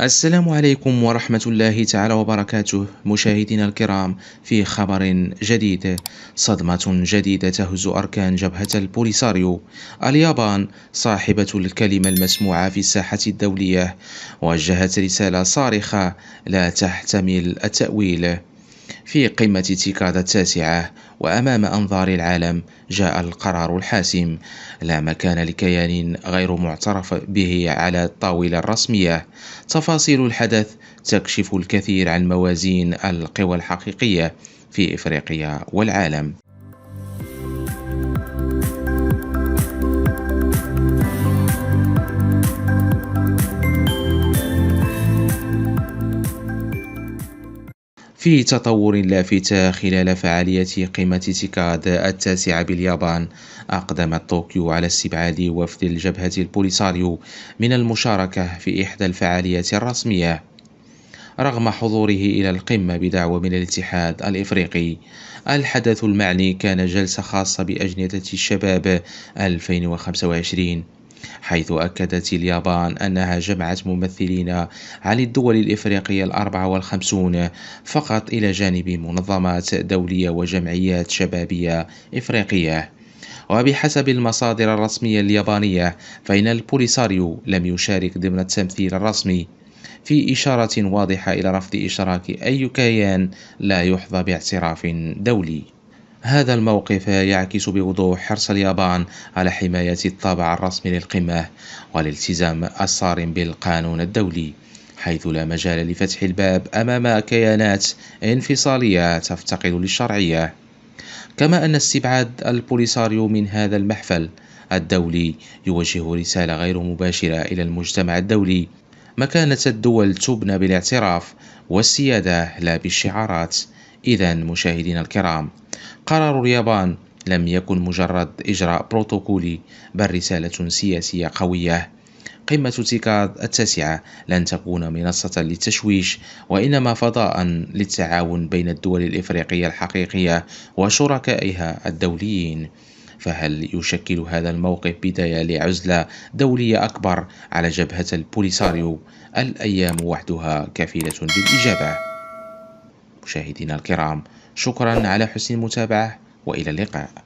السلام عليكم ورحمة الله تعالى وبركاته مشاهدينا الكرام. في خبر جديد، صدمة جديدة تهز أركان جبهة البوليساريو. اليابان صاحبة الكلمة المسموعة في الساحة الدولية وجهت رسالة صارخة لا تحتمل التأويل. في قمة تيكادا التاسعة وأمام أنظار العالم جاء القرار الحاسم: لا مكان لكيان غير معترف به على الطاولة الرسمية. تفاصيل الحدث تكشف الكثير عن موازين القوى الحقيقية في إفريقيا والعالم. في تطور لافت خلال فعالية قمة تيكاد التاسعة باليابان، أقدمت طوكيو على استبعاد وفد الجبهة البوليساريو من المشاركة في إحدى الفعاليات الرسمية رغم حضوره إلى القمة بدعوة من الاتحاد الإفريقي. الحدث المعني كان جلسة خاصة بأجندة الشباب 2025، حيث أكدت اليابان أنها جمعت ممثلين عن الدول الإفريقية 54 فقط، إلى جانب منظمات دولية وجمعيات شبابية إفريقية. وبحسب المصادر الرسمية اليابانية، فإن البوليساريو لم يشارك ضمن التمثيل الرسمي، في إشارة واضحة إلى رفض إشراك أي كيان لا يحظى باعتراف دولي. هذا الموقف يعكس بوضوح حرص اليابان على حماية الطابع الرسمي للقمة والالتزام الصارم بالقانون الدولي، حيث لا مجال لفتح الباب أمام كيانات انفصالية تفتقد للشرعية. كما أن استبعاد البوليساريو من هذا المحفل الدولي يوجه رسالة غير مباشرة إلى المجتمع الدولي: مكانة الدول تبنى بالاعتراف والسيادة لا بالشعارات. إذا مشاهدينا الكرام، قرار اليابان لم يكن مجرد إجراء بروتوكولي، بل رسالة سياسية قوية. قمة تيكاد التاسعة لن تكون منصة للتشويش، وإنما فضاء للتعاون بين الدول الإفريقية الحقيقية وشركائها الدوليين. فهل يشكل هذا الموقف بداية لعزلة دولية أكبر على جبهة البوليساريو؟ الأيام وحدها كفيلة بالإجابة. مشاهدينا الكرام، شكرا على حسن المتابعة، وإلى اللقاء.